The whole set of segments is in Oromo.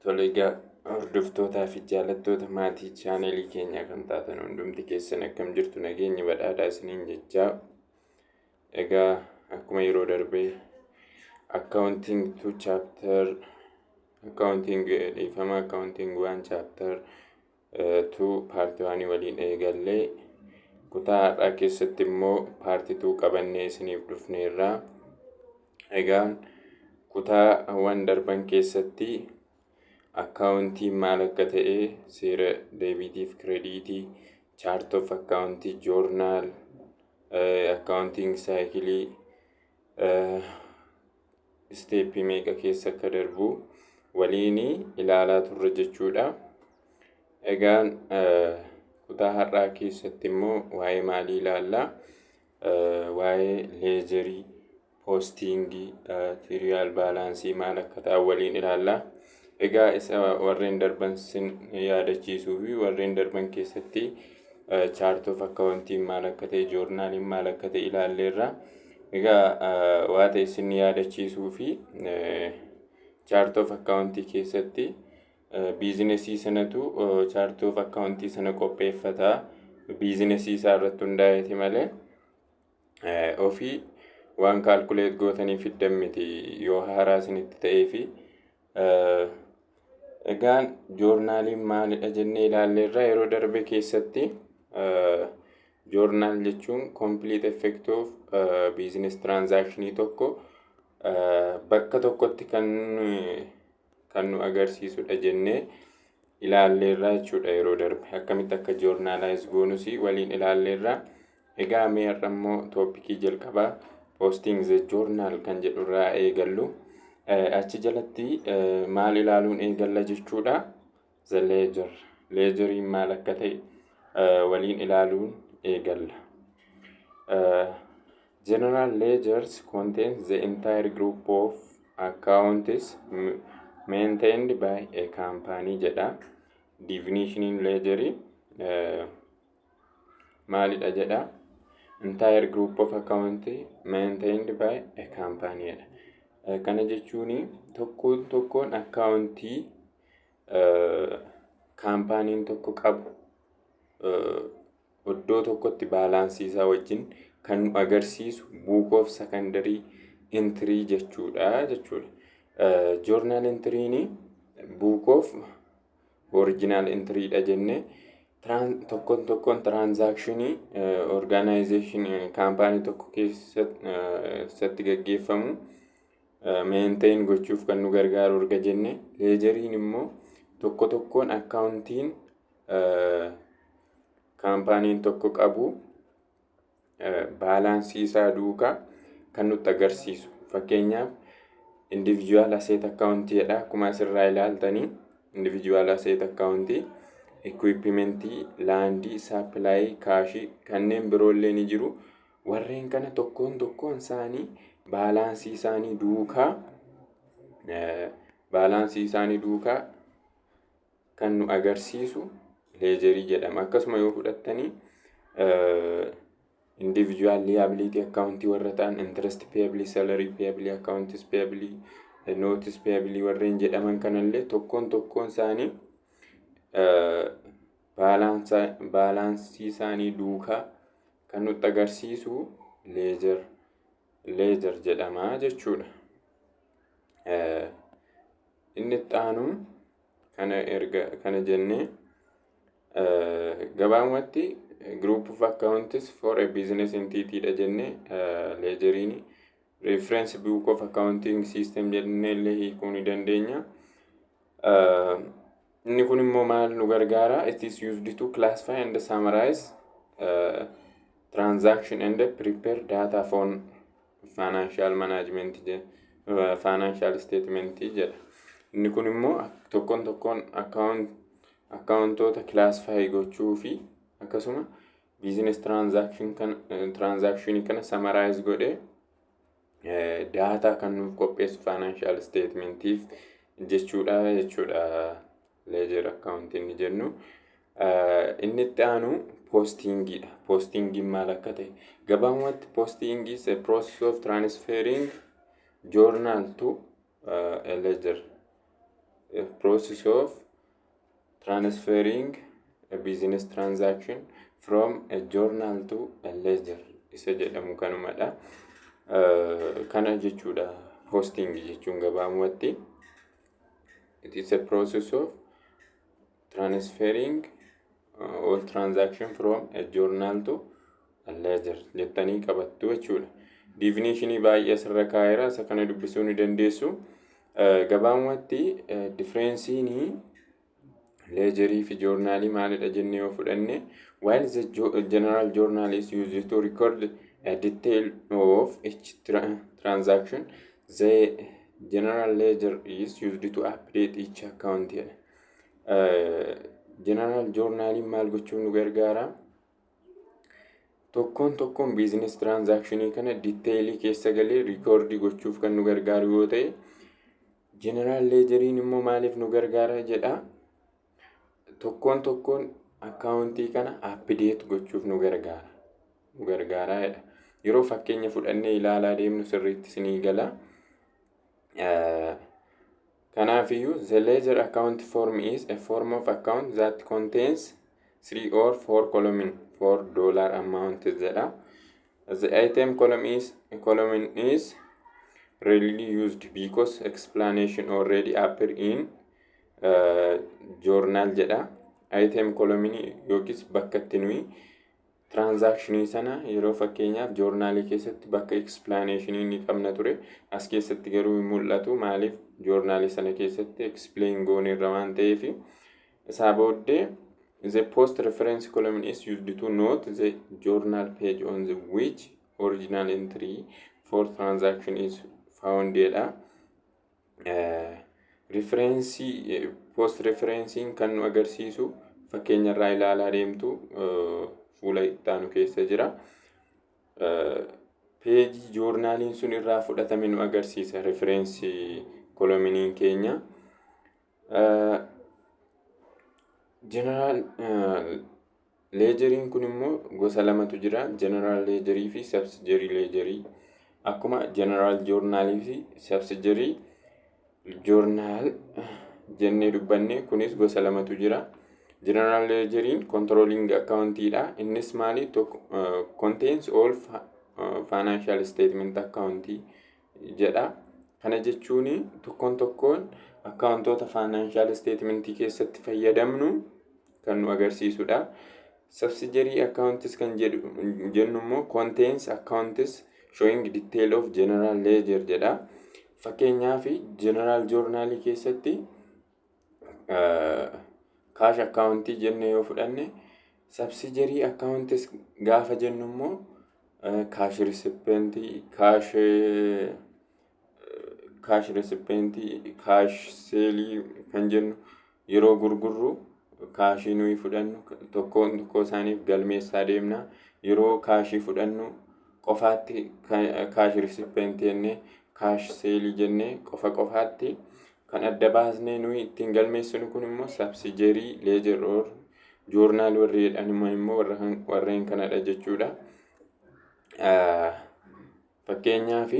Tole egaa hordoftootaa fi jaallattoota maatii chaanelii keenyaa kan taatan hundumti keessan akkam jirtu, nageenya badhaadhaa isiniin jechaa. Egaa akkuma yeroo darbee accounting 2 chapter accounting dhiifama accounting 1 chapter 2 part 1 waliin eegallee kutaa har'aa keessatti immoo part 2 qabannee isiniif dhufneerraa. Egaa kutaawwan darban keessatti accounting maal akka ta'e, seera deebitiif krediitii, chart of accounting, journal, accounting cycle, step meeqa keessa akka darbu waliin ilaalaa turre jechuudha. Egaan kutaa har'aa keessatti immoo waa'ee maalii ilaallaa? Waa'ee leejerii, postingii, trial baalaansii maal akka ta'an waliin ilaallaa. Egaa isa warreen darban sin yaadachiisuu fi warreen darban keessatti chart of accounting maal akka ta'e, joornaaliin maal akka ta'e ilaalleerra. Egaa waa ta'e sin yaadachiisuu fi chart of accounting keessatti biizinesii sanatu chart of accounting sana qopheeffataa. Biizinesii isaa irratti hundaa'eeti malee ofii waan kaalkuleet gootanii fiddan miti yoo haaraa isinitti ta'ee fi egaan joornaaliin maalidha jennee ilaalleerra. Yeroo darbe keessatti joornaal jechuun complete effect of business transaction tokko bakka tokkotti kan nu agarsiisudha jennee ilaalleerra jechuudha. Yeroo darbe akkamitti akka joornaalaayis goonus waliin ilaalleerra. Egaa mee har'a immoo toopikii jalqabaa posting the journal kan jedhurraa eegallu. Achi jalatti maal ilaaluun eegalla jechuudha? The ledger. Ledgeriin maal akka ta'e waliin ilaaluun eegalla. General ledgers contains the entire group of accounts maintained by a company jedha. Definition in ledgerii maalidha jedha? Entire group of accounts maintained by a company jedha. Kana jechuun tokkoon akkaawuntii kaampaaniin tokko qabu iddoo tokkotti baalaansii isaa wajjin kan nu agarsiisu book of secondary entry jechuudha. Journal entry'n book of original entry dha jenne. Tokkoon transaction organization kaampaanii tokko keessatti gaggeeffamu maintain gochuuf kan nu gargaaru erga jenne. Leejeriin immoo tokkoon akkaawuntiin kaampaaniin tokko qabu baalaansii isaa duukaa kan nutti agarsiisu. Fakkeenyaaf individual asset account jedha. Akkuma asirraa ilaaltanii individual asset account, equipment, land, supply, cash kanneen biroollee ni jiru. Warreen kana tokkoon isaanii baalaansii isaanii duukaa kan nu agarsiisu leejerii jedhama. Akkasuma yoo fudhattanii individual liability account warra ta'an interest payable, salary payable, accounts payable, notice payable warreen jedhaman kanallee tokkoon isaanii baalaansii isaanii duukaa kan nutti agarsiisu leejer jedhama jechuudha. Inni itti aanu kana jennee gabaabumatti group of accounts for a business entity dha jennee leejeriin reference book of accounting system jennee illee hiikuu ni dandeenya. Inni kun immoo maal nu gargaara? It is used to classify and summarize transaction and prepare data for financial management financial statement jedha. Inni kun immoo tokkoon akkaawuntoota classify gochuu fi akkasuma business transaction kana summarize godhee data kan nuuf qopheessu financial statementiif jechuudha. Ledger accounting jennu. Inni itti aanu postingidha. Postingiin maal akka ta'e gabaabumatti posting is a process of transferring journal to a ledger. process of transferring a business transaction from a journal to a ledger isa jedhamu kanumadha. Kana jechuudha hosting jechuun gabaabumatti. It is a process of transferring all transaction from a journal to a ledger jettanii qabattu jechuudha. Definitionii baay'ee asirra kaa'eera, isa kana dubbisuu ni dandeessu. Gabaabumatti differensiinii ledgerii fi journalii maalidha jennee yoo fudhanne, while the general journal is used to record a detail of each transaction, the general ledger is used to update each account. General journalii maal gochuuf nu gargaara? Tokkoon business transactionii kana detailii keessa galee record gochuuf kan nu gargaaru yoo ta'e, general ledgeriin immoo maaliif nu gargaara jedha? Tokkoon accountii kana update gochuuf nu gargaara jedha. Yeroo fakkeenya fudhannee ilaalaa deemnu sirriitti isinii gala. Kanaafiyyuu the ledger account form is a form of account that contains 3 or 4 columns for dollar amount jedha. The item column is rarely used because explanation already appear in journal jedha. Item column yookiis bakka itti nuyi transaction sana yeroo fakkeenyaaf journalii keessatti bakka explanation ni qabna ture, as keessatti garuu mul'atu. Maaliif journalii sana keessatti explain gooneerra waan ta'eef. Isaa booddee the post reference column is used to note the journal page on the which original entry for transaction is found jedha. Post referencing kan nu agarsiisu fakkeenya irraa ilaalaa deemtu fuula ittaanu keessa jira. Page journaliin sun irraa fudhatame nu agarsiisa reference columniin keenya. General ledgeriin kun immoo gosa lamatu jira, general ledgerii fi subsidiary ledgerii. Akkuma general journalii fi subsidiary journal jennee dubbanne, kunis gosa lamatu jira. General ledgeriin controlling accountidha. Innis maali? Contains all financial statement account jedha. Kana jechuun tokkoon accountoota financial statement keessatti fayyadamnu kan nu agarsiisudha. Subsidiary accounts kan jennu immoo contains accounts showing detail of general ledger jedha. Fakkeenyaaf general journalii keessatti cash account jennee yoo fudhanne, subsidiary accounts gaafa jennu immoo cash recipient, cash sale kan jennu yeroo gurgurru kaashii nuyi fudhannu tokkoon isaaniif galmeessaa deemna. Yeroo kaashii fudhannu qofaatti cash recipient jennee cash sale jennee qofaatti kan adda baasnee nuyi ittiin galmeessinu kun immoo subsidiary ledger or journal warri jedhan immoo warreen kanadha jechuudha. Fakkeenyaaf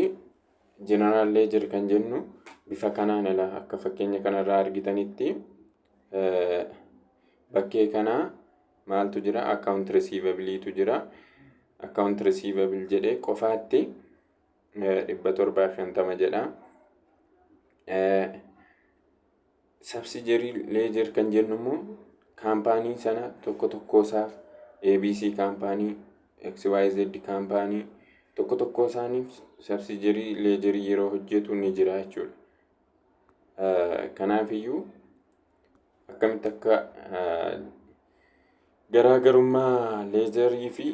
general ledger kan jennu bifa kanaan akka fakkeenya kanarraa argitanitti bakkee kana maaltu jira? Account receivable tu jira. Account receivable jedhee qofaatti 750 jedha. Subsidiary ledger kan jennu immoo kaampaanii sana tokkoosaaf ABC kaampaanii, XYZ kaampaanii tokko isaaniif subsidiary ledger yeroo hojjetu ni jira jechuudha. Kanaafiyyuu akkamitti akka garaagarummaa ledgerii fi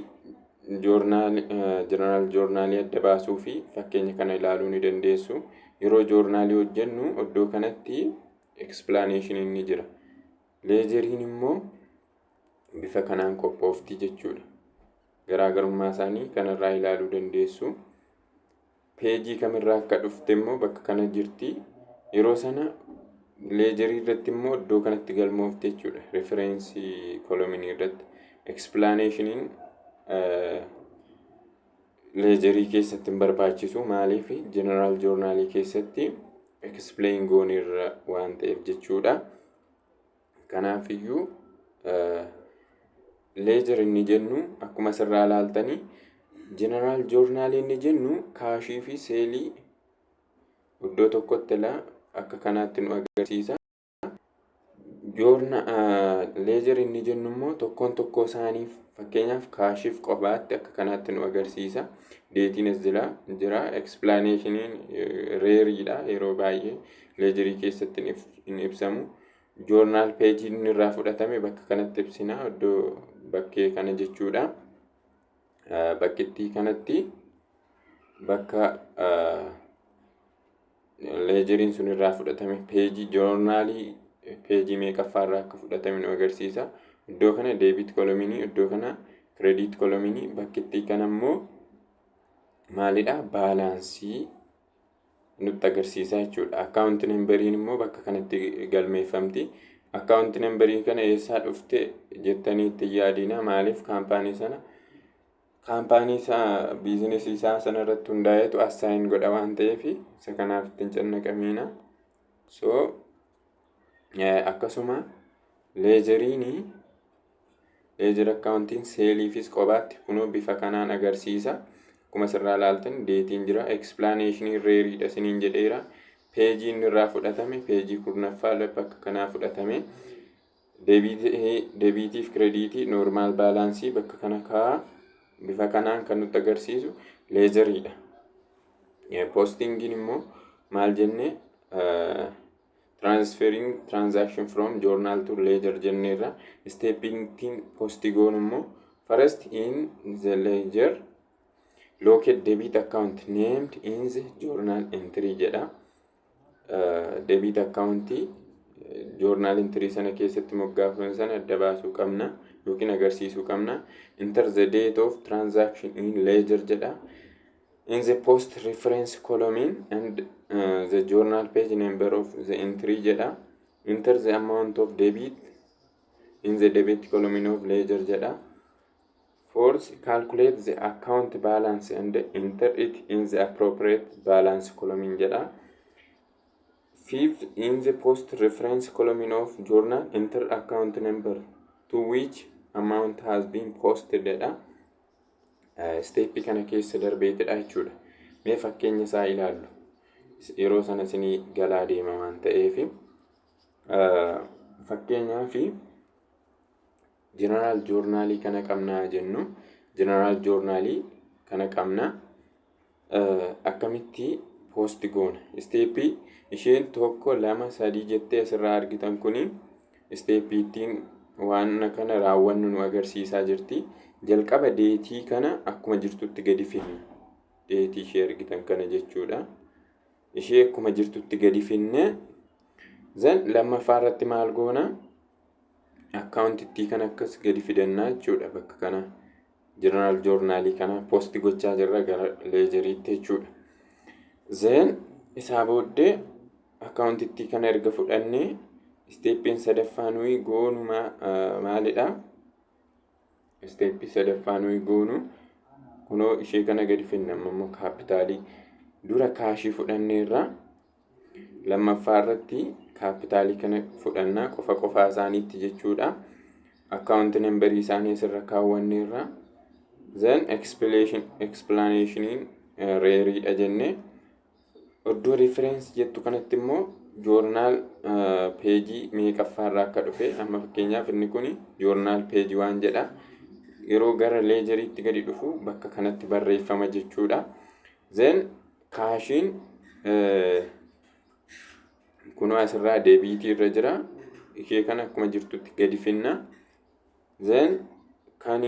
general journalii adda baasuu fi fakkeenya kana ilaaluu ni dandeessu. Yeroo journalii hojjennu iddoo kanatti explanation ni jira. Ledgeriin immoo bifa kanaan qophoofti jechuudha. Garaagarummaa isaanii kanarraa ilaaluu dandeessu. Page kamirraa akka dhufte immoo bakka kana jirti. Yeroo sana ledgerii irratti immoo iddoo kanatti galmoofte jechuudha. Reference column irratti explanationiin ledgerii keessatti hin barbaachisu. Maaliif general journalii keessatti explain goonirra waan ta'eef jechuudha. Kanaafiyyuu ledger inni jennu akkuma sirraa ilaaltanii general journal inni jennu kaashii fi seelii iddoo tokkotti akka kanaatti nu agarsiisa. Ledger inni jennu immoo tokkoon tokkoo isaaniif fakkeenyaaf kaashiif qofaatti akka kanaatti nu agarsiisa. Deetiinis jira. Explanationiin reeriidha. Yeroo baay'ee ledgerii keessatti hin ibsamu. Journal page inni irraa fudhatame bakka kanatti ibsina. Iddoo bakkee kana jechuudha. Bakkittii kanatti bakka ledgeriin sun irraa fudhatame journalii peejii meeqaffaarraa akka fudhatame nu agarsiisa. Iddoo kana debit columnii, iddoo kana credit columnii, bakkittii kana immoo maalidha? Baalaansii nutti agarsiisa jechuudha. Account numberiin immoo bakka kanatti galmeeffamti. Account numberii kana eessaa dhufte jettanii itti yaadina. Maaliif kaampaanii isaa biizinesii isaa sana irratti hundaa'eetu assign godha waan ta'eef isa kanaaf ittiin cannaqamiina. Akkasuma ledger accountiin seeliifis qobaatti kunoo bifa kanaan agarsiisa. Akkuma sirraa ilaaltan deetiin jira. Explanation reeriidha isiniin jedheera. Peejii inni irraa fudhatame peejii 10ffaa bakka kanaa fudhatame. Deebitiif krediitii normaal baalaansii bakka kana kaa'aa. Bifa kanaan kan nutti agarsiisu ledgeriidha. Postingiin immoo maal jenne transferring transaction from journal to ledger jenneerra. Stepping posti goon immoo first in the ledger locate debit account named in the journal entry jedha. Debit account journal entry sana keessatti moggaafaman sana adda baasuu qabna yookiin agarsiisuu qabna. Enter the date of transaction in ledger jedha. In the post reference column and the journal page number of the entry jedha. Enter the amount of debit in the debit column of ledger jedha. Fourth, calculate the account balance and enter it in the appropriate balance column jedha. Fifth, in the post reference column of journal, enter account number to which amount has been posted jedha. Steepii kana keessa darbeetidha jechuudha. Mee fakkeenya isaa ilaallu. Yeroo sana isinii galaa deema waan ta'eef fakkeenyaaf general journalii kana qabnaa jennu. General journalii kana qabna akkamitti post goona. Steepii isheen 1 2 3 jettee asirraa argitan kuni steepii ittiin waan kana raawwannu nu agarsiisaa jirti. Jalqaba deetii kana akkuma jirtutti gadi finna. Deetii ishee argitan kana jechuudha. Ishee akkuma jirtutti gadi finne zan lammaffaa irratti maal goona? Accountittii kana akkas gadi fidannaa jechuudha. Bakka kana general journalii kana post gochaa jirra gara ledgeriitti jechuudha. Zan isaa booddee accountittii kana erga fudhannee steepiin sadaffaa nuyi goonu maalidha? Steepii sadaffaa nuyi goonu kunoo ishee kana gadi finna. Ammoo kaapitaalii dura kaashii fudhanneerra lammaffaa irratti kaapitaalii kana fudhannaa qofa isaaniitti jechuudha. Account numberii isaanii asirra kaawwanneerra. Then explanationiin reeriidha jenne. Iddoo reference jettu kanatti immoo journal peejii meeqaffaarraa akka dhufe amma fakkeenyaaf inni kun journal peejii waan jedha. Yeroo gara ledgeriitti gadi dhufu bakka kanatti barreeffama jechuudha. Then kaashiin kunoo asirraa deebiitii irra jira. Ishee kana akkuma jirtutti gadi finna. Then kan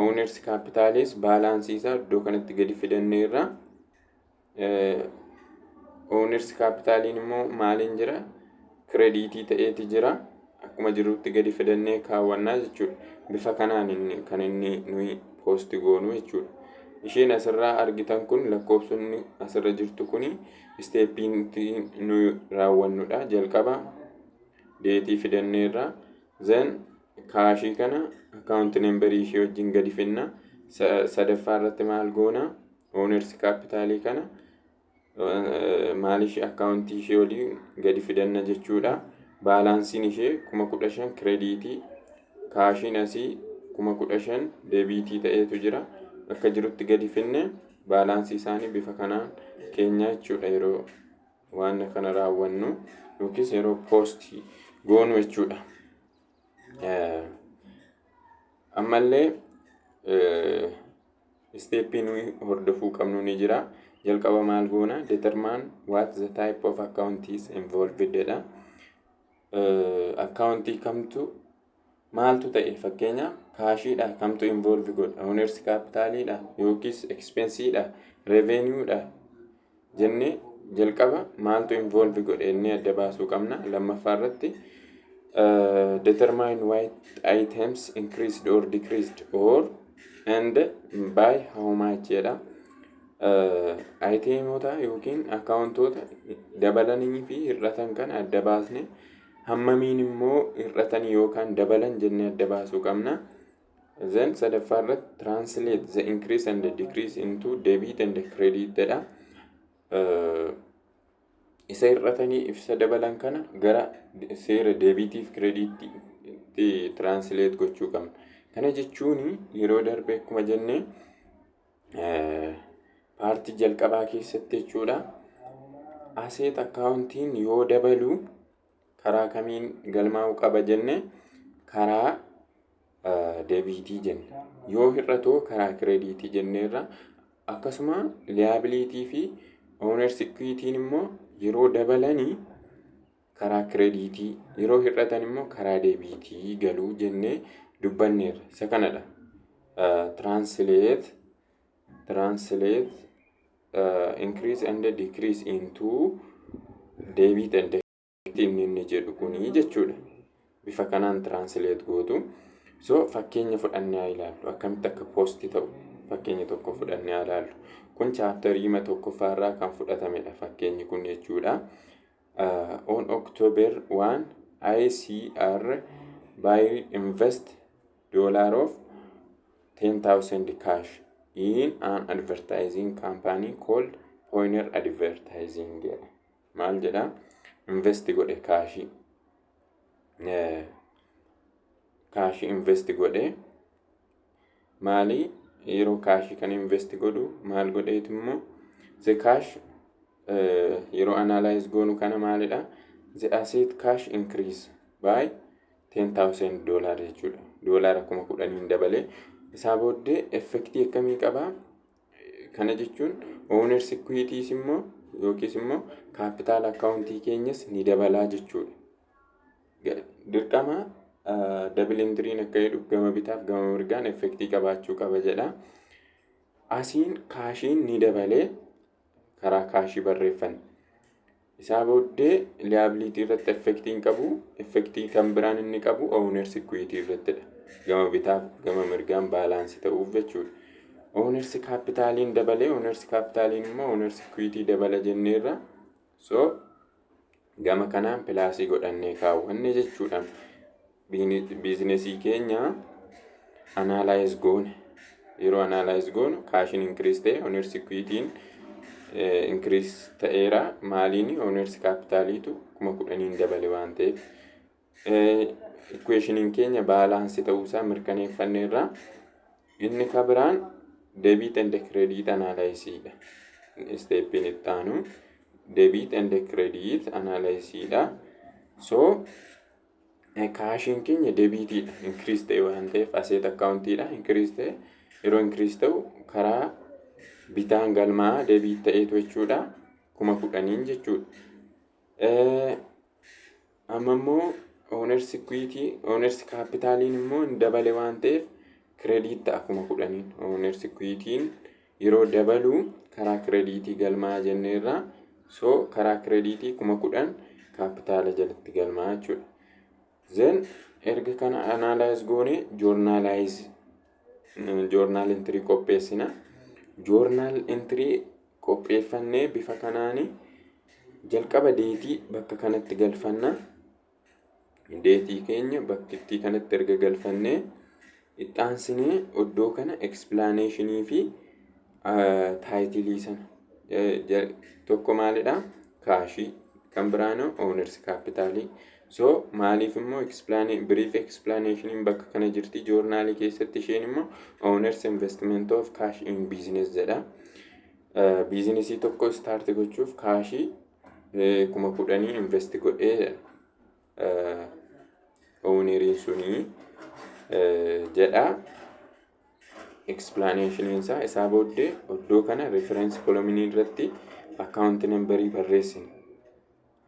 owners capitalis baalaansii isaa iddoo kanatti gadi fidanneerra. Owners capitaliin immoo maaliin jira? Krediitii ta'eeti jira. Akkuma jirutti gadi fidannee kaawwannaa jechuudha. Bifa kanaan kan inni nuyi post goonu jechuudha. Isheen asirraa argitan kun lakkoofsonni asirra jirtu kuni steepiin nuyi raawwannudha. Jalqaba deetii fidanneerra. Then kaashii kana account numberii ishee wajjin gadi finna. Sadaffaa irratti maal goona? Owners capitalii kana maaliif akkaawuntii ishee olii gadi fidanna jechuudha. Baalaansiin ishee 15,000 kireediitii, kaashiin asii 15,000 deebiitii ta'eetu jira. Akka jirutti gadi finne baalaansii isaanii bifa kanaan keenya jechuudha yeroo waan kana raawwannu yookiis yeroo poostii goonu jechuudha. Ammallee isteeppii nuyi hordofuu qabnu ni jira. Jalqaba maal goona? Determine what the type of account is involved dha. Akkaawuntii kamtu maaltu ta'e? Fakkeenya kaashiidha kamtu involve godha? Owners capitalidha yookiis expensiidha, revenueedha jennee jalqaba maaltu involve godhe inni adda baasuu qabna. Lammaffaa irratti determine why items increased or decreased or and by how much jedha. Iteemota yookiin akkaawuntoota dabalanii fi hir'atan kan adda baasne hammamiin immoo hir'atan yookaan dabalan jennee adda baasuu qabna. Then sadaffaa irratti translate the increase and the decrease into debit and credit jedha. Isa hir'atanii ibsa dabalan kana gara seera deebitiif kireediitti translate gochuu qabna. Kana jechuun yeroo darbe akkuma jennee paartii jalqabaa keessatti jechuudha. Aseet akkaawuntiin yoo dabalu karaa kamiin galmaa'uu qaba jenne? Karaa deebiitii jenne. Yoo hir'atu karaa kireediitii jenneerra. Akkasuma liyaabiliitii fi owners equitiin immoo yeroo dabalanii karaa kireediitii, yeroo hir'atan immoo karaa deebiitii galuu jennee dubbanneerra. Isa kanadha. Translate increase and decrease into debit and credit inni jedhu kuni jechuudha. Bifa kanaan translate gootu. So fakkeenya fudhannee ilaallu. Akkamitti akka poostii ta'u fakkeenya tokko fudhannee ilaallu. Kun chaaptarii tokkoffaarraa kan fudhatamedha fakkeenyi kun jechuudha. On October 1, ICR buy invest $10,000 cash in an advertising company called Pointer Advertising. Maal jedha? Invest godhe kaashii. Kaashii invest godhe. Maali? Yeroo kaashii kan invest godhu maal godheetu immoo the cash yeroo analyze goonu kana maalidha? The asset cash increase by $10,000 jechuudha. Doolaara 10,000 dabalee isaa booddee effektii akkamii qaba? Kana jechuun owners equities immoo yookiis immoo capital accountii keenyas ni dabalaa jechuudha. Dirqama double entry akka jedhu gama bitaaf gama mirgaan effektii qabaachuu qaba jedha. Asiin kaashiin ni dabalee karaa kaashii barreeffanne. Isaa booddee liability irratti effektiin qabu, effektii kan biraan inni qabu owners equity irrattidha. Gama bitaaf gama mirgaan baalaansii ta'uuf jechuudha. Owners capitaliin dabalee owners capitaliin immoo owners equity dabala jenneerra. So gama kanaan pilaasii godhannee kaawwanne jechuudha. Biizinesii keenya analyze goone. Yeroo analyze goonu kaashiin increase ta'e owners equity'n increase ta'eera. Maaliin owners capitaliitu 10,000 dabale waan ta'eef equationiin keenya baalaansii ta'uusaa mirkaneeffanneerra. Inni kan biraan debit and credit analysis dha. Steppiin itti aanu debit and credit analysis dha. So kaashiin keenya debitiidha. Increase ta'e waan ta'eef asset accountiidha. Increase ta'e yeroo increase ta'u karaa bitaan galmaa debit ta'eetu jechuudha. 10,000 jechuudha. Amma immoo owners equity, owners capitaliin immoo dabale waan ta'eef credit ta'a 10,000. Owners equity'n yeroo dabalu karaa creditii galmaa jenneerra. So karaa creditii 10,000 capitala jalatti galmaa jechuudha. Then erga kana analyze goone journal entry qopheessina. Journal entry qopheeffannee bifa kanaani jalqaba deetii bakka kanatti galfanna. Deetii keenya bakkitti kanatti erga galfannee itti aansinee iddoo kana explanationii fi taayitilii sana tokko maalidha? Kaashii. Kan biraanoo owners capitalii. So maaliif immoo brief explanation bakka kana jirti joornaalii keessatti isheen immoo owners investment of cash in business jedha. Biizinesii tokko start gochuuf kaashii 10,000 invest godhee owneriin sunii jedha. Explanation isaa booddee iddoo kana reference column irratti account numberii barreessina.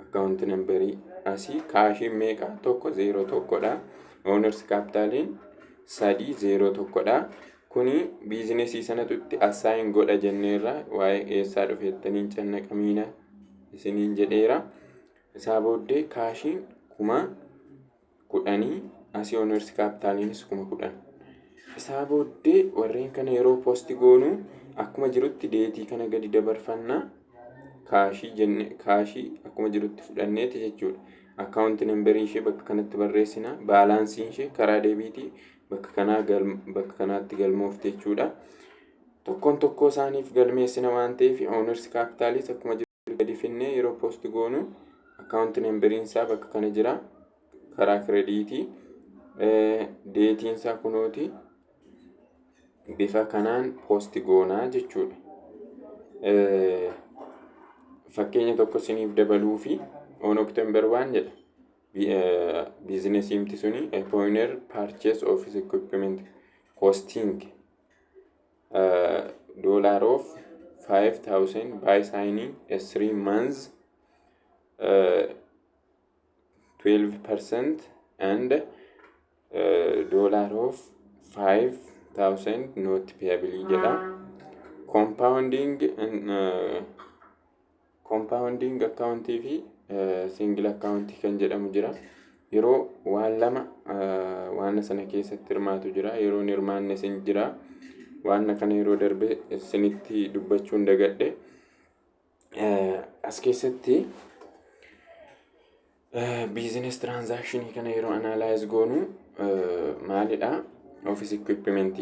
Account numberii asii kaashii meeqa? 101 dha. Owners capitaliin 301 dha. Kuni biizinesii sanatutti assign godha jenneerra waa'ee eessaa dhufeettaniin cannaqamiina isiniin jedheera. Isaa booddee kaashiin 10,000 asii owners capitaliinis 10,000. Isaa booddee warreen kana yeroo posti goonu akkuma jirutti deetii kana gadi dabarfannaa. Kaashii akkuma jirutti fudhanneeti jechuudha. Account numberii ishee bakka kanatti barreessina. Baalaansiin ishee karaa deebiitii bakka kanaatti galmoofte jechuudha. Tokko isaaniif galmeessina waan ta'eef owners capitalis akkuma jirutti gadi finnee yeroo posti goonu account numberiin isaa bakka kana jira. Karaa krediitii deetiin isaa kunooti. Bifa kanaan posti goonaa jechuudha. Fakkeenya tokko isiniif dabaluu fi on October 1 jedha. Business himti suni a pioneer purchase office equipment costing $5,000 by signing a 3 months 12% and $5,000 not payable jedha. Compounding account fi single account kan jedhamu jira. Yeroo waan lama waan sana keessatti hirmaatu jira. Yeroo hirmaanne sin jira. Waan kana yeroo darbe isinitti dubbachuun dagadhe. As keessatti business transaction kana yeroo analyze goonu maalidha? Office equipment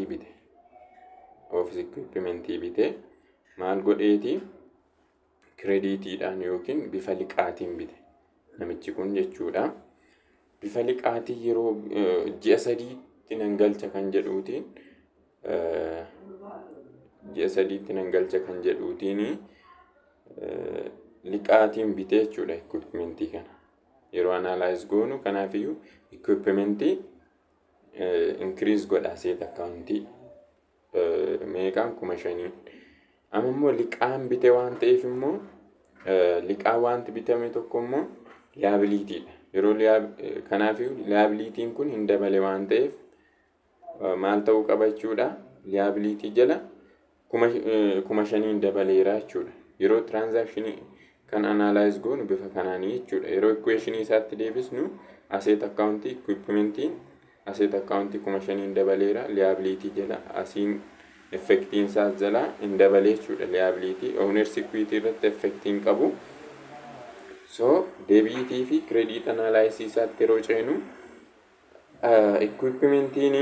bite. Maal godheeti? Krediitiidhaan yookiin bifa liqaatiin bite. Namichi kun jechuudha. Bifa liqaatii yeroo ji'a 3tti nan galcha kan jedhuutiin liqaatiin bite jechuudha equipmentii kana. Yeroo analyze goonu kanaafiyyuu equipmentii increase godha asset accountii meeqaan 5,000. Amma immoo liqaan bite waan ta'eef immoo liqaa wanti bitame tokko immoo liability dha. Yeroo kanaafiyyuu liabilitiin kun hin dabale waan ta'eef maal ta'uu qaba jechuudha? Liability jala 5,000 dabaleera jechuudha. Yeroo transaction kan analyze goonu bifa kanaanii jechuudha. Yeroo equation isaatti deebisnu asset accountii equipmentiin asset accountii 5,000 dabaleera liability jala asiin effectiin isaa jala hin dabale jechuudha. Liability owners equity irratti effectiin qabu. So debiitii fi credit analysis isaatti yeroo ceenu equipmentiin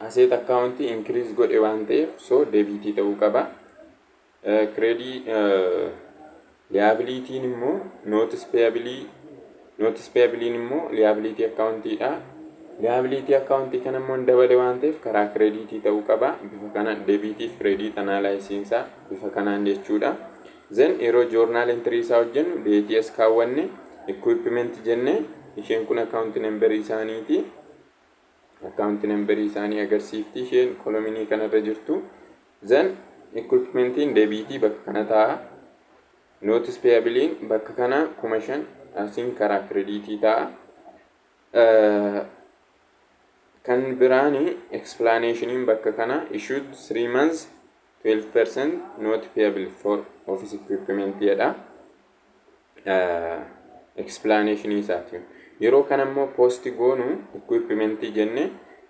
asset account increase godhe waan ta'eef so debiitii ta'uu qaba. Credit liability immoo notice payable immoo liability account dha. Liability account kana immoo dabale waan ta'eef karaa creditii ta'uu qaba. Bifa kana debiitii fi credit analysis isaa bifa kanaan jechuudha. Then yeroo journal entry isaa hojjennu DTS kaawwanne equipment jenne isheen kun account number isaaniiti. Account number isaanii agarsiifti isheen column kanarra jirtu. Then equipmentiin debiitii bakka kana ta'a. Notice payable bakka kana 5,000 asiin karaa creditii ta'a. Kan biraani explanation bakka kana issued 3 months 12% not payable for office equipment jedha. Explanation isaati. Yeroo kana immoo post goonu equipment jenne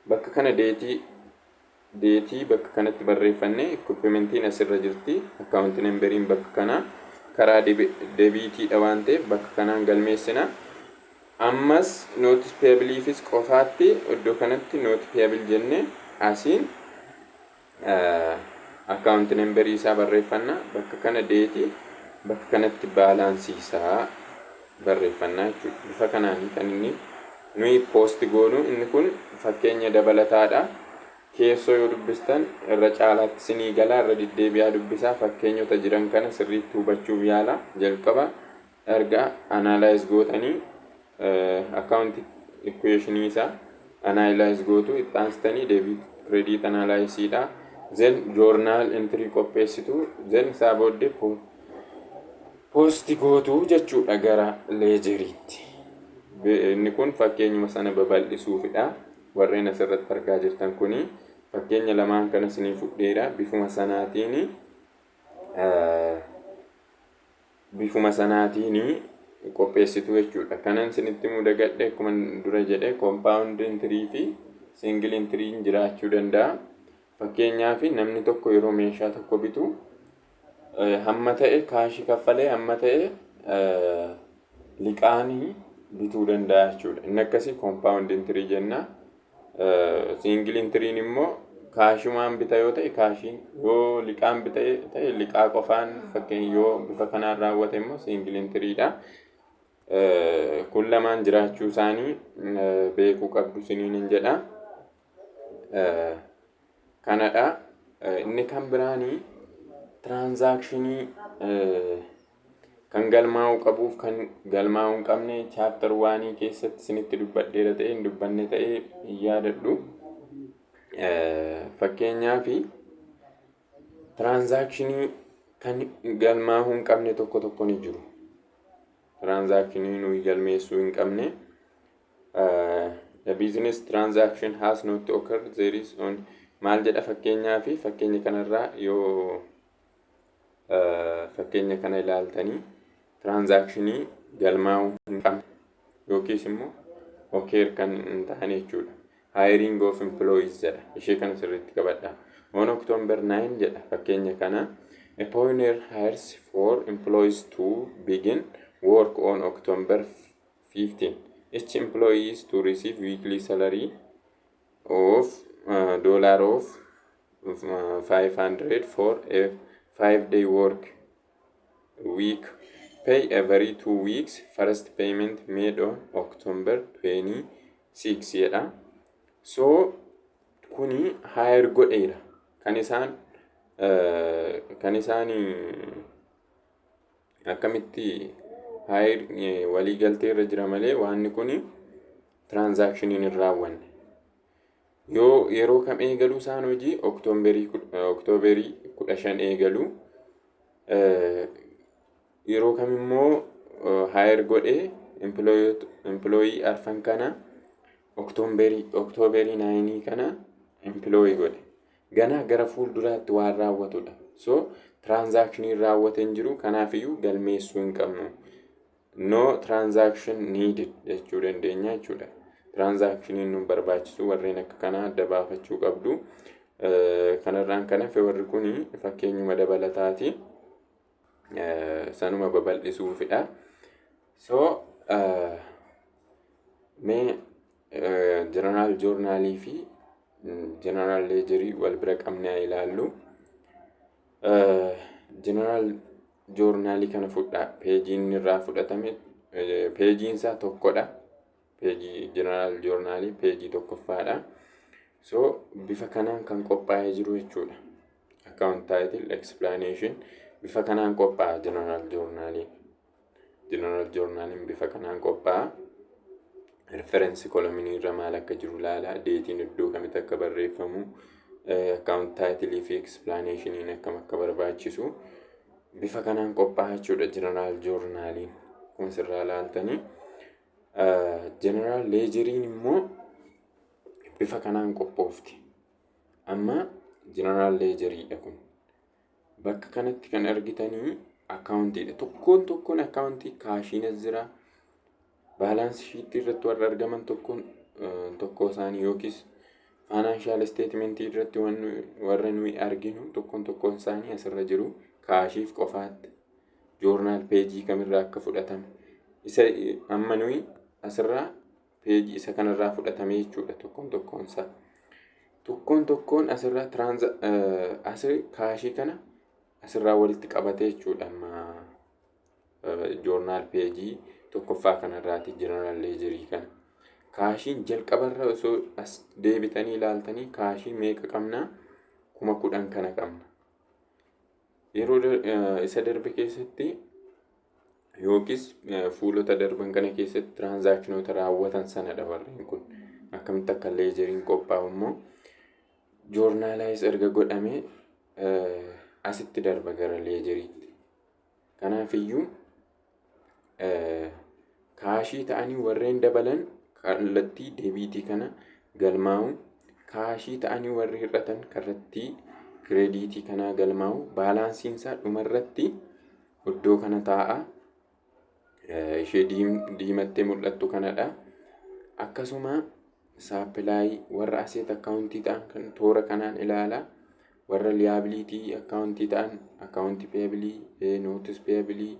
bakka kana deetii bakka kanatti barreeffanne equipmentiin asirra jirti. Account numberiin bakka kana karaa debiitiidha waan ta'eef bakka kanaan galmeessina. Ammas notice payable fis qofaatti iddoo kanatti note payable jenne asiin account number isaa barreeffannaa, bakka kana deetii, bakka kanatti baalaansii isaa barreeffannaa jechuudha. Bifa kanaan kan inni nuyi post goonu. Inni kun fakkeenya dabalataadha. Keessoo yoo dubbistan irra caalaatti sinii galaa, irra deddeebi'aa dubbisaa, fakkeenyota jiran kana sirriitti hubachuuf yaala. Jalqaba erga analyze gootanii account equation isaa analyze gootu, itti aansitanii debit credit analysis dha. Then journal entry qopheessitu, then isaa booddee post gootu jechuudha gara ledgeriitti. Inni kun fakkeenyuma sana babal'isuufidha. Warreen asirratti argaa jirtan kuni fakkeenya lamaan kana isinii fudheedha. Bifuma sanaatiin qopheessitu jechuudha. Kanan isinitti mudagadhe akkuma dura jedhe compound entry fi single entry jiraachuu danda'a. Fakkeenyaaf namni tokko yeroo meeshaa tokko bitu hamma ta'e kaashii kaffalee hamma ta'e liqaanii bituu danda'a jechuudha. Inni akkasii compound entry jenna. Single entry immoo kaashumaan bita yoo ta'e kaashiin, yoo liqaan bita ta'e liqaa qofaan, fakkeenya yoo bifa kanaan raawwate immoo single entry dha. Kun lamaan jiraachuu isaanii beekuu qabdu isiniin jedha. Kanadha. Inni kan biraanii transakshinii kan galmaa'uu qabuuf kan galmaa'uu hin qabne chapter 1 keessatti isinitti dubbadheera ta'e hin dubbanne ta'e yaadadhu. Fakkeenyaaf transakshinii kan galmaa'uu hin qabne tokko ni jiru. Transakshinii nuyi galmeessuu hin qabne. The business transaction has not occurred, there is on maal jedha fakkeenyaaf, fakkeenya kanarraa yoo fakkeenya kana ilaaltanii transakshinii galmaa'uu hin qabne yookiis immoo occur kan hin taane jechuudha. Hiring of employees jedha. Ishee kana sirriitti qabadha. On October 9 jedha fakkeenya kana. A pioneer hires 4 employees to begin work on October 15. Each employee is to receive weekly salary of $500 for a 5-day work week. Pay every 2 weeks. First payment made on October 26 jedha. So kuni hire godheera. Kan isaan akkamitti hire walii galtee irra jira malee waan kuni transakshinii hin raawwanne. Yoo yeroo kam eegaluu isaan hojii Oktooberii 15 eegaluu. Yeroo kam immoo hire godhee employee arfan kana Oktooberii 9 kana employee godhe. Ganaa gara fuulduraatti waan raawwatudha. So transakshinii raawwate hin jiru, kanaafiyyuu galmeessuu hin qabnu. No transaction needed jechuu dandeenya jechuudha. Transakshinii nu barbaachisu warreen akka kanaa adda baafachuu qabdu. Kanarraan kan hafe warri kuni fakkeenyuma dabalataati. Sanuma babal'isuufidha. So mee general journalii fi general ledgerii wal bira qabnee ilaallu. General journalii kana fudhaa. Peejiin irraa fudhatame peejiin isaa tokkodha. Peejii general journalii peejii tokkoffaadha. So bifa kanaan kan qophaa'ee jiru jechuudha. Account title explanation bifa kanaan qophaa'a general journalii. General journaliin bifa kanaan qophaa'a. Reference column irra maal akka jiru ilaala. Deetiin iddoo kamitti akka barreeffamu, account title fi explanation akkam akka barbaachisu bifa kanaan qophaa'a jechuudha general journaliin. Kun sirraa ilaaltanii. General ledgeriin immoo bifa kanaan qophoofti. Amma general ledgeriidha kun. Bakka kanatti kan argitanii accountiidha. Tokkoon accountii kaashiin as jira. Balance sheet irratti warra argaman tokko isaanii yookiis financial statement irratti warra nuyi arginu tokkoon isaanii asirra jiru. Kaashiif qofaatti journal page kamirraa akka fudhatame. Isa amma nuyi asirraa page isa kanarraa fudhatame jechuudha tokkoon isaa. tokkoon asirraa kaashii kana asirraa walitti qabate jechuudha. Joornaal peejii tokkoffaa kanarraati jeneraal leejerii kana. Kaashiin jalqabarra osoo as deebitanii ilaaltanii kaashii meeqa qabnaa? 10,000 kana qabna. Yeroo isa darbe keessatti yookiis fuulota darban kana keessatti tiraanzaakshinoota raawwatan sanadha warreen kun. Akkamitti akka leejeriin qophaa'u immoo joornaalaayis erga godhamee asitti darba gara leejeriitti. Kanaafiyyuu kaashii ta'anii warreen dabalan kallattii deebiitii kana galmaa'u, kaashii ta'anii warri hir'atan kallattii kireediitii kanaa galmaa'u, baalaansiinsaa dhumarratti iddoo kana taa'a. Ishee diimattee mul'attu kanadha. Akkasuma saappilaayii warra aseet akkaawuntii ta'an kan toora kanaan ilaala. Warra liyaabiliitii akkaawuntii ta'an akkaawuntii peebilii, nootis peebilii,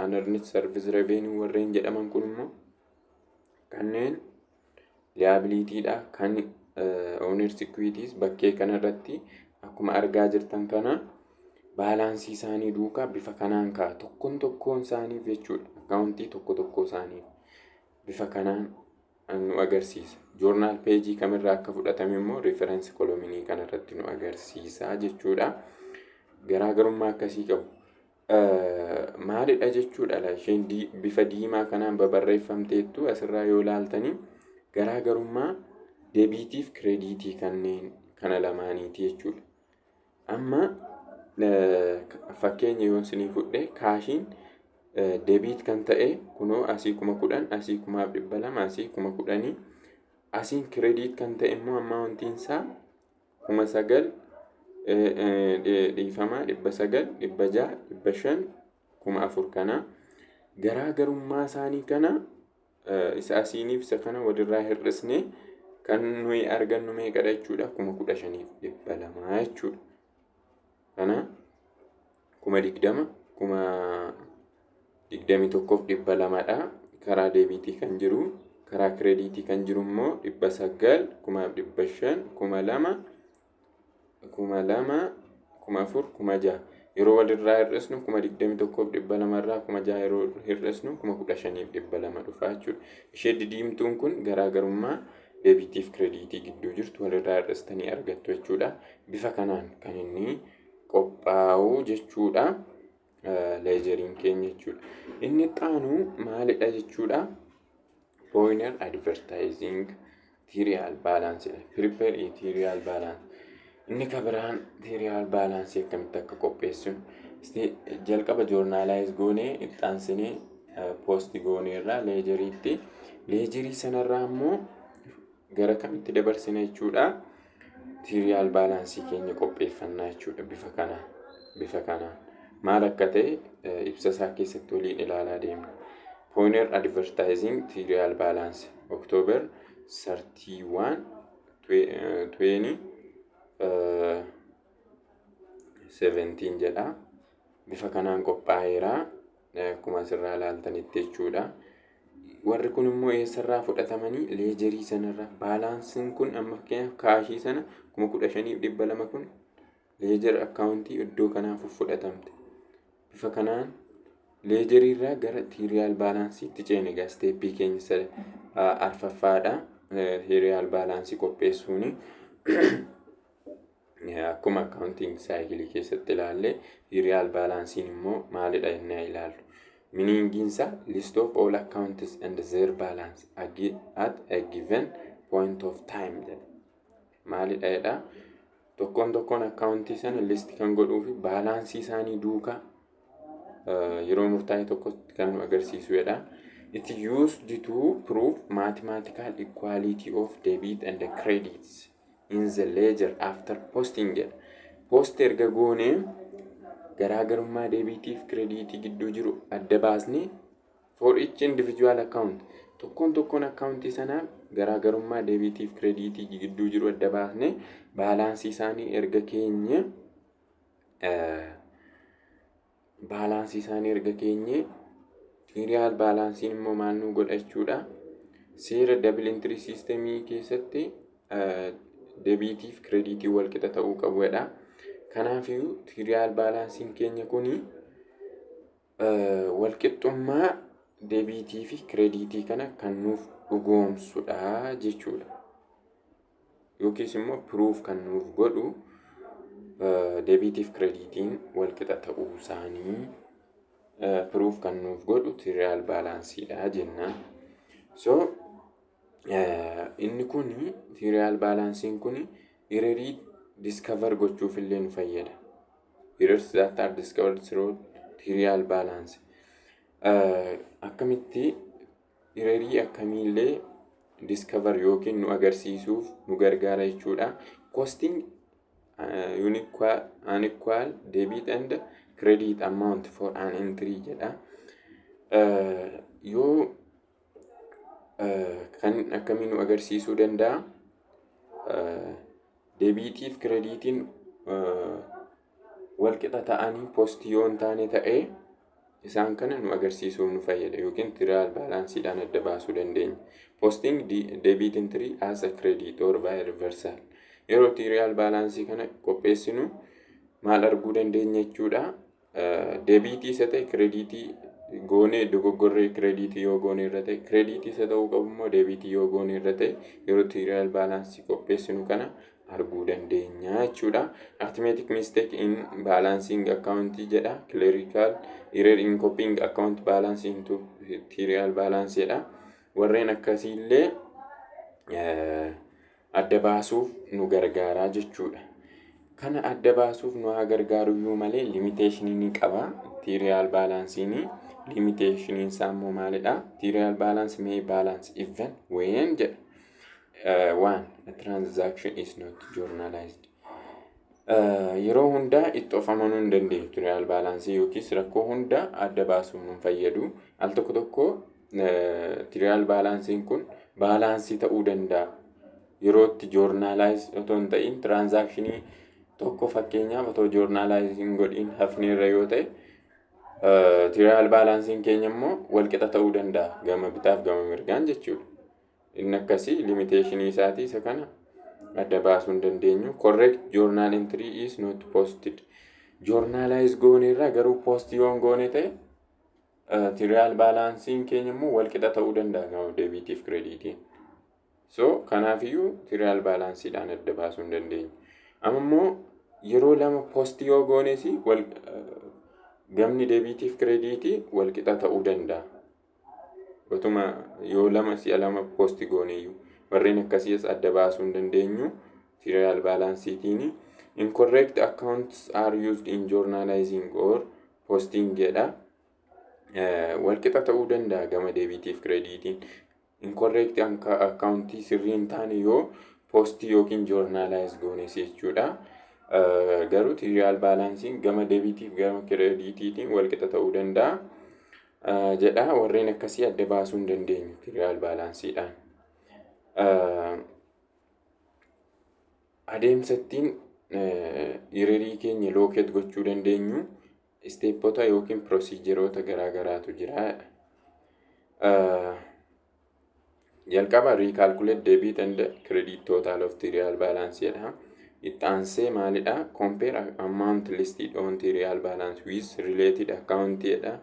unearned service revenue warreen jedhaman kun immoo kanneen liyaabiliitiidha. Kan owners equities bakkee kanarratti akkuma argaa jirtan kana baalaansii isaanii duukaa bifa kanaan ka'a. Tokkoon isaaniif jechuudha. Akkaawuntii tokko isaaniif bifa kanaan nu agarsiisa. Joornaal peejii kamirraa akka fudhatame immoo referensi koloominii kanarratti nu agarsiisa jechuudha. Garaagarummaa akkasii qabu. Maalidha jechuudha isheen bifa diimaa kanaan babarreeffamteettu asirraa yoo ilaaltanii garaagarummaa deebiitiif kireediitii kana lamaaniiti jechuudha. Amma fakkeenya yoon isinii fudhe kaashiin deebiit kan ta'e kunoo asii 10,000, asii 200,000, asii 10,000. Asiin kireediit kan ta'e immoo amma wantiinsaa 9,000 dhiifamaa 900, 600, 500, 4,000 kana. Garaagarummaa isaanii kana isa asiiniif isa kana walirraa hir'isne kan nuyi argannu meeqadha jechuudha? 15,200 jechuudha. Kana 20,000, 21,200dha. Karaa deebiitii kan jiru, karaa kireediitii kan jiru immoo 900, 1,500, 2,000, 2,000, 4,000, 6,000. Yeroo walirraa hir'isnu 21,200 irraa 6,000 yeroo hir'isnu 15,200 dhufa jechuudha. Ishee didiimtuun kun garaagarummaa deebiitiif kireediitii gidduu jirtu walirraa hir'istanii argattu jechuudha. Bifa kanaan kan inni qophaa'u jechuudha. Leejeriin keenya jechuudha. Inni xaanu maalidha jechuudha? Pointer advertising serial balance, prepare serial balance. Inni kabiraan serial balance akkamitti akka qopheessu jalqaba joornaalaayis goonee ittaansinee poosti goonee irraa leejeriitti. Leejerii sanarraa immoo gara kamitti dabarsina jechuudha? Serial balance keenya qopheeffannaa jechuudha. Bifa kanaan maal akka ta'e ibsa isaa keessatti waliin ilaalaa deemna. Pointer advertising serial balance October 31, 2017 jedha. Bifa kanaan qophaa'eera akkuma asirraa ilaaltanitti jechuudha. Warri kun immoo eessarraa fudhatamanii? Leejerii sanarraa. Baalaansiin kun amma fakkeenyaaf kaashii sana 15,200 kun leejer akkaawuntii iddoo kanaaf fudhatamte. Bifa kanaan leejeriirraa gara serial baalaansiitti ceene egaa steeppii keenya arfaffaadha. Serial baalaansii qopheessuuni akkuma akkaawuntiin saayikilii keessatti ilaalle serial baalaansiin immoo maalidha jennee ilaallu. Meaningiinsa list of all accounts and their balance at a given point of time jedha. Maalidha jedha? Tokkoon akkaawuntii sana listi kan godhuu fi baalaansii isaanii duukaa yeroo murtaa'e tokkotti kan nu agarsiisu jedha. It used to prove mathematical equality of debit and credits in the ledger after posting jedha. Post erga goonee garaagarummaa deebitiif kireediitii gidduu jiru adda baasnee for each individual account tokkoon akkaawuntii sanaa garaagarummaa deebitiif kireediitii gidduu jiru adda baasnee baalaansii isaanii erga keenye serial baalaansiin immoo maal nu godha jechuudha? Seera double entry systemii keessatti deebitiif krediitii walqixa ta'uu qabuudha. Kanaafiyyuu tiriyaal baalaansiin keenya kuni walqixxummaa deebitii fi krediitii kana kan nuuf dhugoomsudha jechuudha. Yookiis immoo piruuf kan nuuf godhu deebitiif krediitiin walqixa ta'uu isaanii piruuf kan nuuf godhu tiriyaal baalaansiidha jennaan. So inni kuni tiriyaal baalaansiin kuni ererii discover gochuuf illee nu fayyada. Errors that are discovered through tiriyaal baalaansi. Akkamitti ererii akkamiillee discover yookiin nu agarsiisuuf nu gargaara jechuudha. Costing unequal debit and credit amount for an entry jedha. Yoo kan akkamiin nu agarsiisuu danda'a? Debitiif krediitiin walqixa ta'anii postii yoo hin taane ta'ee isaan kana nu agarsiisuuf nu fayyada yookiin tiriyaal baalaansiidhaan adda baasuu dandeenya. Posting debit entry as a credit or by reversal. Yeroo tiriyaal baalaansii kana qopheessinu maal arguu dandeenya jechuudha. Debitii isa ta'e krediitii goonee dogoggorree krediitii yoo goone irra ta'e krediitii isa ta'uu qabu immoo debitii yoo goone irra ta'e yeroo tiriyaal baalaansii qopheessinu kana arguu dandeenya jechuudha. Arithmetic mistake in balancing account jedha. Clerical error in copying account balance into tiriyaal balance jedha. Warreen akkasiillee adda baasuuf nu gargaara jechuudha. Kana adda baasuuf nu haa gargaaru iyyuu malee limitationii ni qaba. Tiriyaal baalaansiin limitationii isaa immoo maalidha? Tiriyaal balance may balance even when jedha. One, a transaction is not journalized. Yeroo hundaa itti of amanuu hin dandeenyu tiriyaal baalaansii yookiis rakkoo hunda adda baasuuf nu fayyadu. Al tokko tokko tiriyaal baalaansiin kun baalaansii ta'uu danda'a. Yeroo itti joornaalaayis otoo hin ta'in tiraanzaakshinii tokko fakkeenyaaf otoo joornaalaayisiin godhiin hafneerra yoo ta'e tiriyaal baalaansiin keenya immoo walqixa ta'uu danda'a gama bitaaf gama mirgaan jechuudha. Inni akkasii limitationii isaatii isa kana adda baasuu hin dandeenyu. Correct journal entry is not posted. Joornaalaayis gooneerra garuu poostii yoo hin goone ta'e tiriyaal baalaansiin keenya immoo walqixa ta'uu danda'a gama deebitiif krediitiin. So kanaafiyyuu tiriyaal baalaansiidhaan adda baasuu hin dandeenyu. Amma immoo yeroo lama poostii yoo goones gamni deebitiif krediitii walqixa ta'uu danda'a. Otuma yoo lama si'a lama poostii gooneyyuu warreen akkasiis adda baasuu hin dandeenyu tiriyaal baalaansiitiin. Incorrect accounts are used in journalizing or posting jedha. Walqixa ta'uu danda'a gama deebitiif krediitiin. Incorrect accountii sirrii hin taane yoo postii yookiin joornaalaayis goones jechuudha. Garuu tiriyaal baalaansiin gama deebitiif gama krediitiitiin walqixa ta'uu danda'a jedha. Warreen akkasii adda baasuu hin dandeenyu tiriyaal baalaansiidhaan. Adeemsa ittiin ererii keenya lookeet gochuu dandeenyu isteeppota yookiin pirosiijeroota garaagaraatu jira. Jalqaba recalculate debit and credit total of tiriyaal balance jedha. Itti aansee maalidha? Compare amount listed on tiriyaal balance with related account jedha.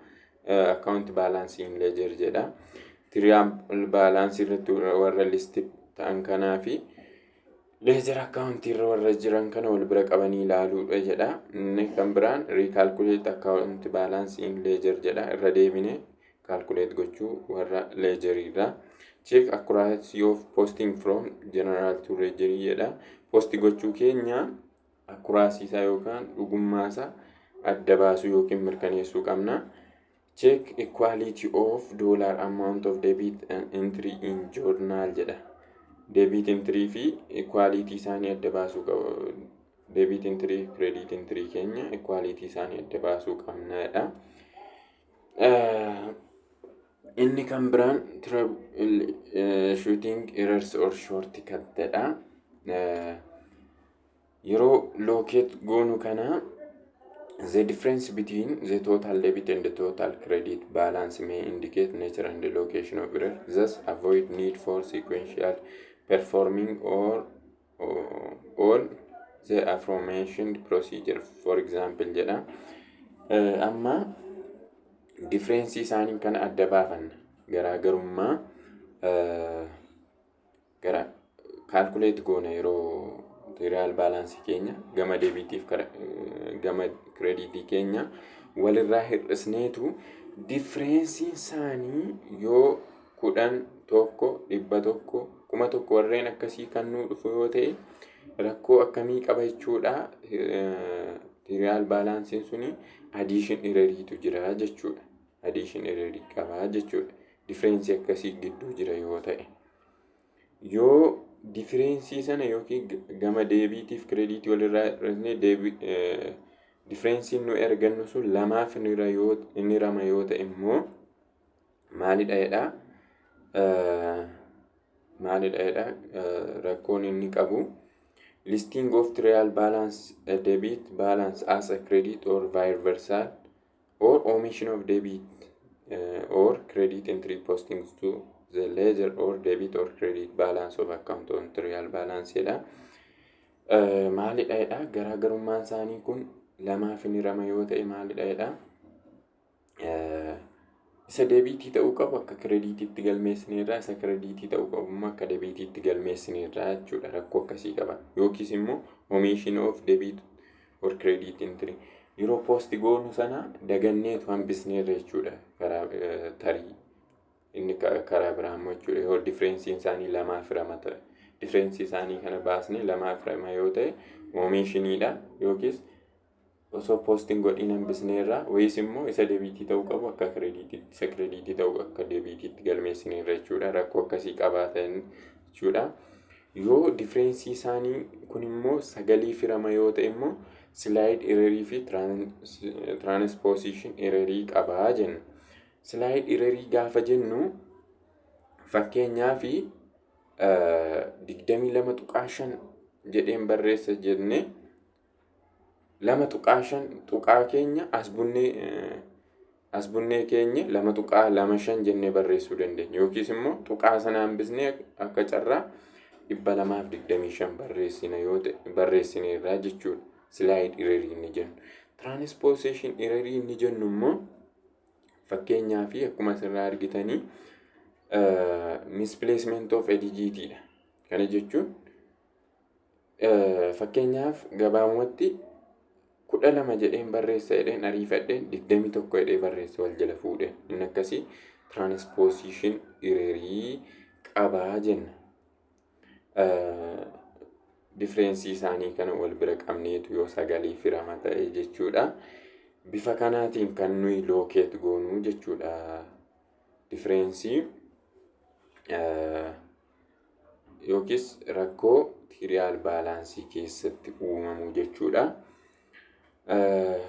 Account balance in ledger jedha. Tiriyaal balance irratti warra listed ta'an kanaa fi ledger account irra warra jiran kana wal bira qabanii ilaaluudha jedha. Inni kan biraan recalculate account balance in ledger jedha. Irra deebine calculate gochuu warra ledger irra. Check accuracy of posting from general to ledger jedha. Postii gochuu keenya accuracy isaa yookaan dhugummaa isaa adda baasuu yookiin mirkaneessuu qabna. Check equality of dollar amount of debit entry in journal jedha. Debit entry fi equality isaanii adda baasuu qaba. Debit entry credit entry keenya equality isaanii adda baasuu qabna jedha. Inni kan biraan shooting errors or shortcut jedha. Yeroo locate goonu kana the difference between the total debit and the total credit balance may indicate nature and the location of error. Thus avoid need for sequential performing or all the aforementioned procedure for example jedha. Amma differensii isaanii kana adda baafanna. Garaagarummaa gara calculate goona yeroo trial balance keenya gama deebitiif gama creditii keenya walirraa hir'isneetu differensii isaanii yoo 10, 100, 1,000 warreen akkasii kan nuu dhufu yoo ta'e rakkoo akkamii qaba jechuudha. Trial balance suni addition error'itu jira jechuudha. Addition error'i qaba jechuudha. Differensii akkasii gidduu jira yoo ta'e. Yoo differensii sana yookiin gama deebitiif creditii walirraa hir'isnee differensiin nu ergannu sun lamaaf inni rama yoo ta'e immoo maalidha jedha? Rakkoon inni qabu listing of trial balance debit balance as a credit or vice versa, or omission of debit or credit entry posting to the ledger or debit or credit balance of account on trial balance jedha. Maalidha jedha? Garaagarummaan isaanii kun lamaaf inni rama yoo ta'e maalidha jedha? Isa deebitii ta'uu qabu akka creditiitti galmeessineerraa, isa creditii ta'uu qabu immoo akka deebitiitti galmeessineerraa jechuudha. Rakkoo akkasii qaba. Yookiis immoo omission of debit or credit entry yeroo post goonu sana daganneetu hambisneerra jechuudha. Karaa tarii inni karaa biraa immoo jechuudha. Yoo differensiin isaanii lamaaf rama ta'e, differensii isaanii kana baasnee lamaaf rama yoo ta'e omishiniidha. Yookiis osoo posting godhin hambisneerraa, wayis immoo isa deebitii ta'uu qabu akka creditii, isa creditii ta'uu akka deebitiitti galmeessineerra jechuudha. Rakkoo akkasii qabaatan jechuudha. Yoo differensii isaanii kun immoo 9 rama yoo ta'e immoo slide error fi transposition error qabaa jenna. Slide error gaafa jennu fakkeenyaaf 22.5 jedheen barreessa jenne 2.5 tuqaa keenya asbunnee keenya 2.25 jennee barreessuu dandeenya. Yookiis immoo tuqaa sana hambisnee akka carraa 225 barreessina yoo ta'e barreessineerraa jechuudha. Slide error inni jennu. Transposition error inni jennu immoo fakkeenyaaf akkuma asirraa argitanii misplacement of a digit dha. Kana jechuun fakkeenyaaf gabaabumatti 12 jedheen barreessa jedheen ariifadheen 21 jedhee barreessa wal jala fuudheen inni akkasii transposition error qabaa jenna. Differensii isaanii kana wal bira qabneetu yoo 9 firama ta'e jechuudha. Bifa kanaatiin kan nuyi locate goonu jechuudha. Differensii yookiis rakkoo trial balance keessatti uumamu jechuudha.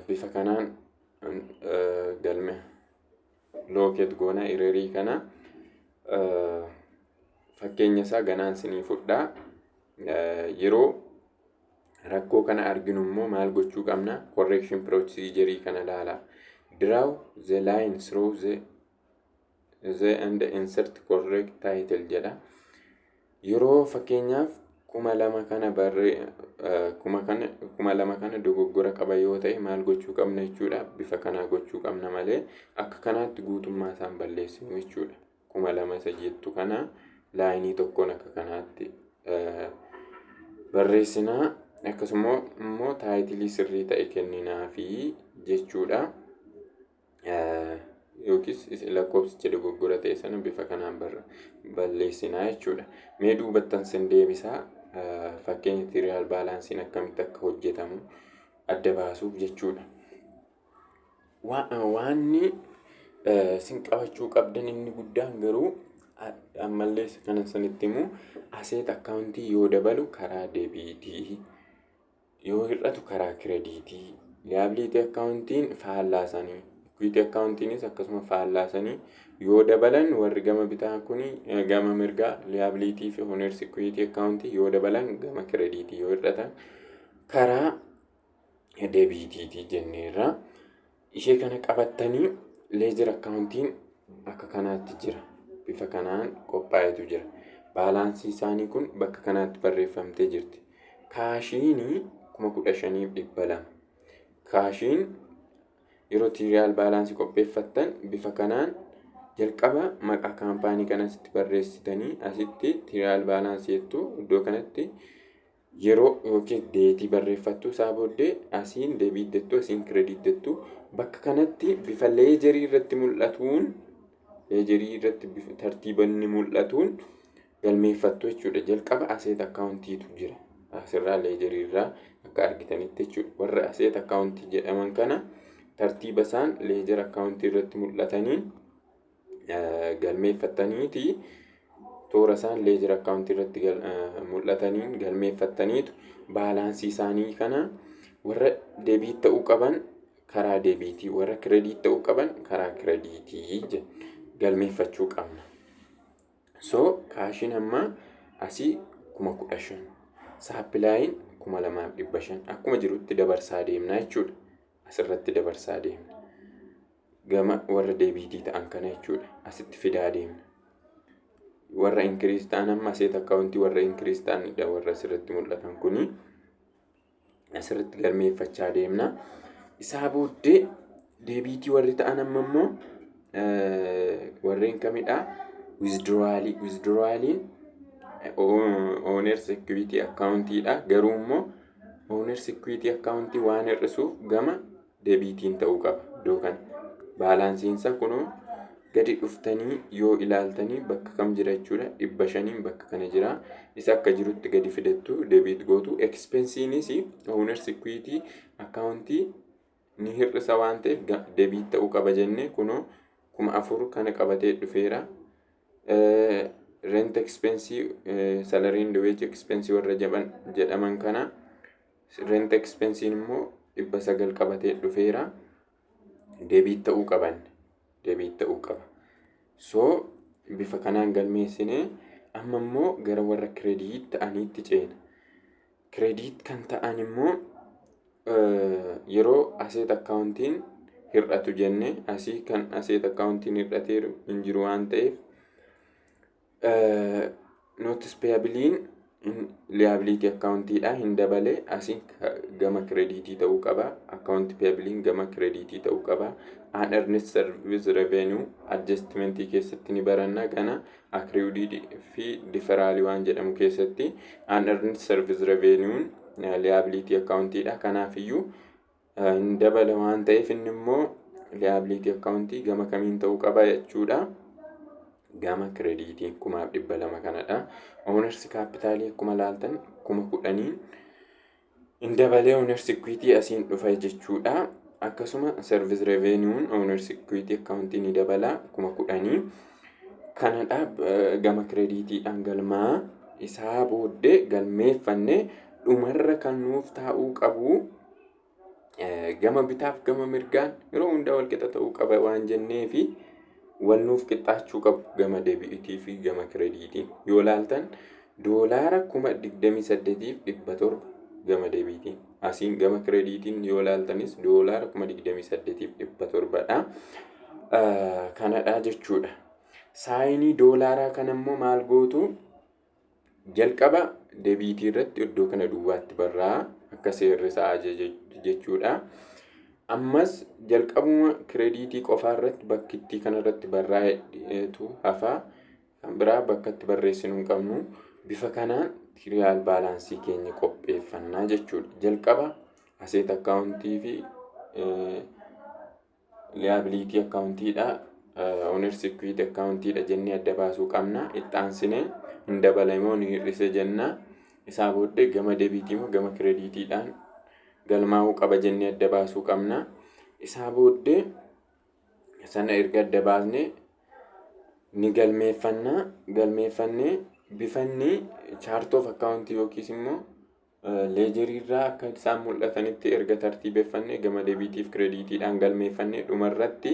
Bifa kanaan galme locate goona error kana. Fakkeenya isaa ganaan sinii fudhaa. Yeroo rakkoo kana arginu immoo maal gochuu qabna? Correction procedure kana ilaala. Draw the line through the and insert correct title jedha. Yeroo fakkeenyaaf 2,000 kana dogoggora qaba yoo ta'e maal gochuu qabna jechuudha. Bifa kanaa gochuu qabna malee akka kanaatti guutummaa isaan balleessinu jechuudha. 2,000 jettu kana laayinii tokkoon akka kanaatti barreessinaa. Akkasuma immoo taayitilii sirrii ta'e kenninaafi jechuudha. Yookiis lakkoofsicha dogoggora ta'e sana bifa kanaan balleessinaa jechuudha. Mee duubattan sin deebisaa fakkeenya trial balansiin akkamitti akka hojjetamu adda baasuuf jechuudha. Waanni sin qabachuu qabdan inni guddaan garuu ammallee kana sanitti immoo asset accountii yoo dabalu karaa deebitii, yoo hir'atu karaa creditii, liability accountiin faallaasanii, equity accountiinis akkasuma faallaasanii yoo dabalan warri gama bitaa kuni gama mirgaa liability fi owners equity accountii yoo dabalan gama creditii yoo hir'atan karaa deebitiitii jenneerra. Ishee kana qabattanii ledger accountiin akka kanaatti jira. Bifa kanaan qophaa'etu jira. baalaansii isaanii kun bakka kanaatti barreeffamtee jirti. Kaashiin 15,200. Kaashiin yeroo tiriyaal baalaansii qopheeffattan bifa kanaan jalqaba maqaa kaampaanii kanatti barreessitanii asitti tiriyaal baalaansii jettu iddoo kanatti yeroo yookiin deetii barreeffattu isaa booddee asiin deebiit jettu asiin kireediit jettu bakka kanatti bifa leejerii irratti mul'atuun tartiibanni mul'atuun galmeeffattu jechuudha. Jalqaba aseet akkaawuntiitu jira asirraa leejerii irraa akka argitanitti jechuudha. Warra aseet akkaawuntii jedhaman kana tartiiba isaan leejer akkaawuntii irratti mul'ataniin galmeeffataniiti toora isaan leejer akkaawuntii irratti mul'ataniin galmeeffataniitu baalaansii isaanii kana warra deebiit ta'uu qaban karaa deebiitii, warra kireediit ta'uu qaban karaa kireediitii galmeeffachuu qabna. Kaashiin amma asii 15,000, saappilaayiin 2,500 akkuma jirutti dabarsaa deemna jechuudha. Asirratti dabarsaa deemna. Gama warra deebiitii ta'an kana jechuudha. Asitti fidaa deemna. Warra inkiriis ta'an amma aseet akkaawuntii warra inkiriis ta'anidha. Warra asirratti mul'atan kuni asirratti galmeeffachaa deemna. Isaa booddee deebiitii warri ta'an amma immoo warreen kamidhaa? Wizdraaliin owners equity akkaawuntiidha. Garuu immoo owners equity akkaawuntii waan hir'isuuf gama deebiitiin ta'uu qaba. Iddoo kana baalaansiinsa kunoo gadi dhuftanii yoo ilaaltanii bakka kam jira jechuudha. 500 bakka kana jira. Isa akka jirutti gadi fidattu deebiit gootu. Expensiinis owners equity akkaawuntii ni hir'isa waan ta'eef deebiit ta'uu qaba jennee kunoo 4,000 kana qabatee dhufeera. Rent expense, salary and wage expense warra jedhaman kana rent expense immoo 900 qabatee dhufeera. Deebiit ta'uu qaba. Bifa kanaan galmeessine amma immoo gara warra kireediit ta'aniitti ceena. Kireediit kan ta'an immoo yeroo aseet akkaawuntiin hir'atu jenne asii kan aseet akkaawuntiin hir'ateeru hin jiru waan ta'eef notice payabiliin liability akkaawuntiidha hin dabale asiin gama kireediitii ta'uu qaba. Akkaawunti payabiliin gama kireediitii ta'uu qaba. Unearned service revenue adjustmentii keessatti ni baranna kana accrued fi deferral waan jedhamu keessatti unearned service revenue liability akkaawuntiidha. Kanaafiyyuu hin dabale waan ta'eef inni immoo liability akkaawuntii gama kamiin ta'uu qaba jechuudha. Gama kireediitiin 2,200 kanadha. Owners capitalii akkuma laaltan 10,000 hin dabalee owners equity asiin dhufa jechuudha. Akkasuma service revenue owners equity akkaawuntii ni dabala 10,000 kanadha. Gama kireediitiidhaan galmaa isaa booddee galmeeffannee dhumarra kan nuuf taa'uu qabu gama bitaaf gama mirgaan yeroo hundaa wal qixa ta'uu qaba waan jenneefi wal nuuf qixxaachuu qabu gama deebiitii fi gama kireediitiin. Yoo laaltan doolaara 28,700 gama deebiitiin. Asiin gama kireediitiin yoo laaltanis doolaara 28,700 dha. Kanadha jechuudha. Saayinii doolaaraa kana immoo maal gootu? Jalqaba deebiitii irratti iddoo kana duwwaatti barraa akka seerri isaa jechuudha. Ammas jalqabuma kireediitii qofaa irratti bakkitti kanarratti barraa'etu hafa. Kan biraa bakka itti barreessinu hin qabnu. Bifa kanaan tiriyaal baalaansii keenya qopheeffannaa jechuudha. Jalqaba aseet akkaawuntii fi liability akkaawuntiidha. Owners equity akkaawuntiidha jennee adda baasuu qabna. Ittaansine hin dabalamoo ni hir'ise jenna. Isaa booddee gama deebiitii moo gama kireediitiidhaan galmaa'uu qaba jennee adda baasuu qabna. Isaa booddee sana erga adda baasne ni galmeeffannee bifanni chart of account yookiis immoo leejerii irraa akka isaan mul'atanitti erga tartiibeffannee gama deebiitiif kireediitiidhaan galmeeffannee dhumarratti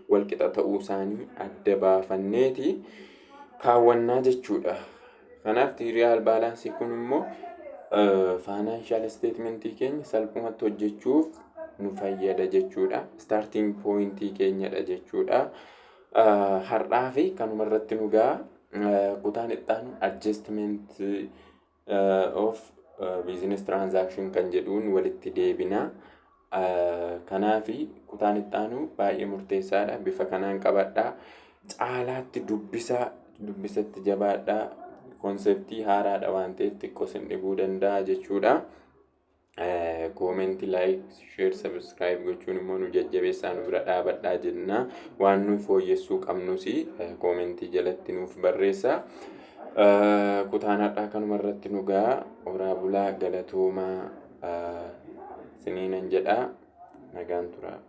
wal qixa ta'uu isaanii adda baafanneeti kaawwannaa jechuudha. Kanaaf tiriyaal baalaansii kun immoo financial statementii keenya salphumatti hojjechuuf nu fayyada jechuudha. Starting pointii keenyadha jechuudha. Har'aa fi kanuma irratti nu ga'a. kutaan ittaanu adjustment of business transaction kan jedhuun walitti deebina. Kanaafi kutaan ittaanu baay'ee murteessaadha. Bifa kanaan qabadhaa. Caalaatti dubbisatti jabaadhaa. Konseptii haaraadha waan ta'eef xiqqoo isin dhibuu danda'a jechuudha. Comment, like, share, subscribe gochuun immoo nu jajjabeessaa nu bira dhaabadhaa jenna. Waan nuyi fooyyessuu qabnus commentii jalatti nuuf barreessaa. Kutaan har'aa kanuma irratti nu ga'a. Horaa bulaa galatoomaa isiniinan jedhaa. Nagaan turaa.